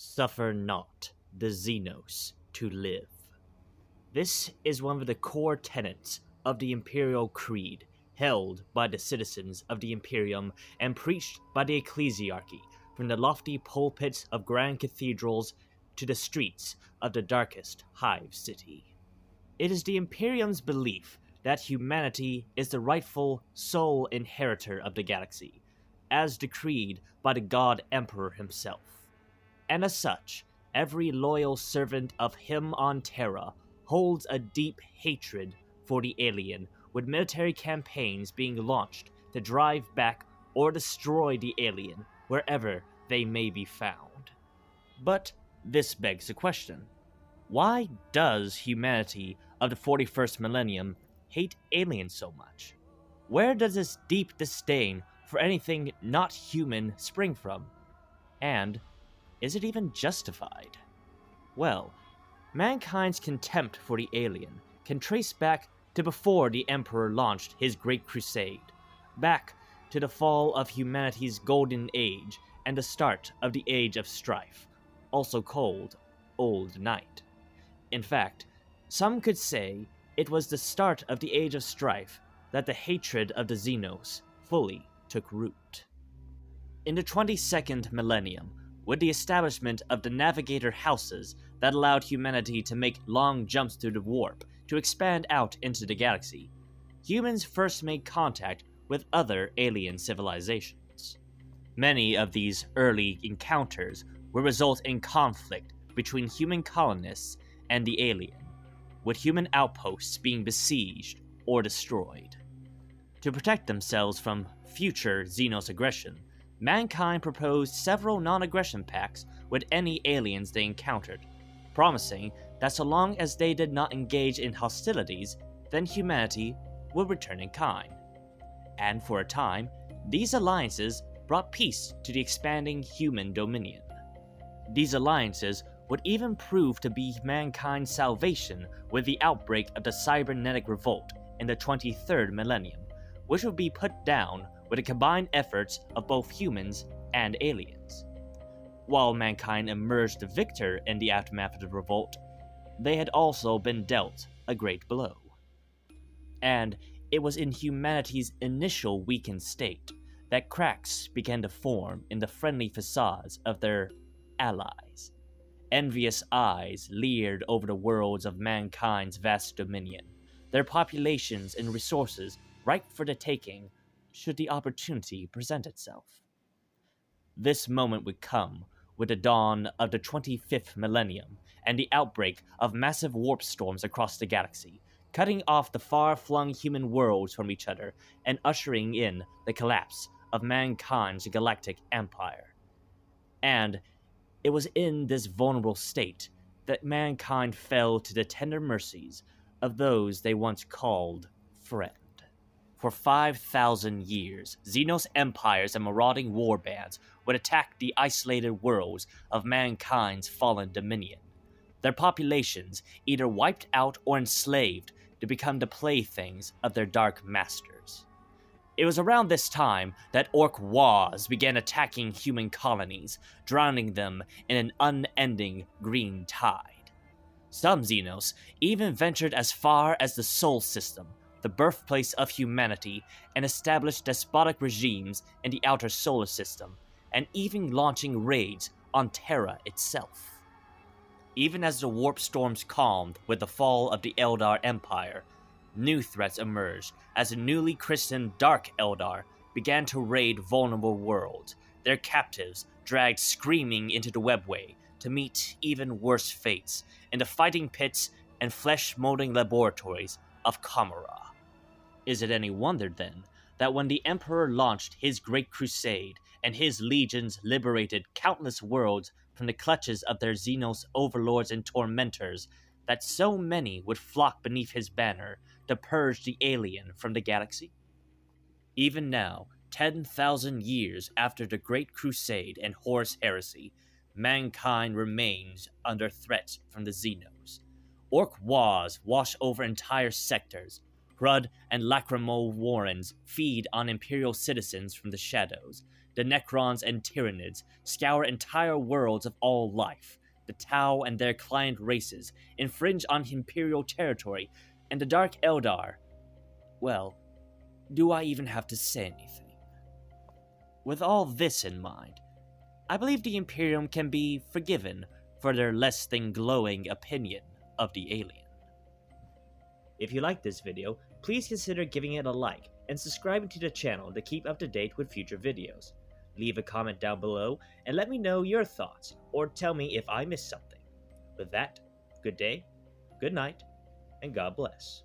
Suffer not the Xenos to live. This is one of the core tenets of the Imperial Creed, held by the citizens of the Imperium and preached by the ecclesiarchy from the lofty pulpits of grand cathedrals to the streets of the darkest hive city. It is the Imperium's belief that humanity is the rightful sole inheritor of the galaxy, as decreed by the God Emperor himself. And as such, every loyal servant of him on Terra holds a deep hatred for the alien, with military campaigns being launched to drive back or destroy the alien wherever they may be found. But this begs the question: why does humanity of the 41st millennium hate aliens so much? Where does this deep disdain for anything not human spring from? And is it even justified? Well, mankind's contempt for the alien can trace back to before the Emperor launched his Great Crusade, back to the fall of humanity's Golden Age and the start of the Age of Strife, also called Old Night. In fact, some could say it was the start of the Age of Strife that the hatred of the Xenos fully took root. In the 22nd millennium, with the establishment of the Navigator houses that allowed humanity to make long jumps through the warp to expand out into the galaxy, humans first made contact with other alien civilizations. Many of these early encounters would result in conflict between human colonists and the alien, with human outposts being besieged or destroyed. To protect themselves from future Xenos aggression, mankind proposed several non-aggression pacts with any aliens they encountered, promising that so long as they did not engage in hostilities, then humanity would return in kind. And for a time, these alliances brought peace to the expanding human dominion. These alliances would even prove to be mankind's salvation with the outbreak of the cybernetic revolt in the 23rd millennium, which would be put down with the combined efforts of both humans and aliens. While mankind emerged the victor in the aftermath of the revolt, they had also been dealt a great blow. And it was in humanity's initial weakened state that cracks began to form in the friendly facades of their allies. Envious eyes leered over the worlds of mankind's vast dominion, their populations and resources ripe for the taking should the opportunity present itself. This moment would come with the dawn of the 25th millennium and the outbreak of massive warp storms across the galaxy, cutting off the far-flung human worlds from each other and ushering in the collapse of mankind's galactic empire. And it was in this vulnerable state that mankind fell to the tender mercies of those they once called friend. For 5,000 years, Xenos empires and marauding warbands would attack the isolated worlds of mankind's fallen dominion, their populations either wiped out or enslaved to become the playthings of their dark masters. It was around this time that orc wars began attacking human colonies, drowning them in an unending green tide. Some Xenos even ventured as far as the Sol System, the birthplace of humanity, and established despotic regimes in the outer solar system, and even launching raids on Terra itself. Even as the warp storms calmed with the fall of the Eldar Empire, new threats emerged as the newly christened Dark Eldar began to raid vulnerable worlds, their captives dragged screaming into the webway to meet even worse fates in the fighting pits and flesh-molding laboratories of Kamara. Is it any wonder, then, that when the Emperor launched his Great Crusade and his legions liberated countless worlds from the clutches of their Xenos overlords and tormentors, that so many would flock beneath his banner to purge the alien from the galaxy? Even now, 10,000 years after the Great Crusade and Horus Heresy, mankind remains under threat from the Xenos. Orc wars wash over entire sectors. Crud and lacrymal warrens feed on Imperial citizens from the shadows, The Necrons and Tyranids scour entire worlds of all life. The Tau and their client races infringe on Imperial territory, and the Dark Eldar, well, do I even have to say anything? With all this in mind, I believe the Imperium can be forgiven for their less than glowing opinion of the alien. If you liked this video, please consider giving it a like and subscribing to the channel to keep up to date with future videos. Leave a comment down below and let me know your thoughts, or tell me if I missed something. With that, good day, good night, and God bless.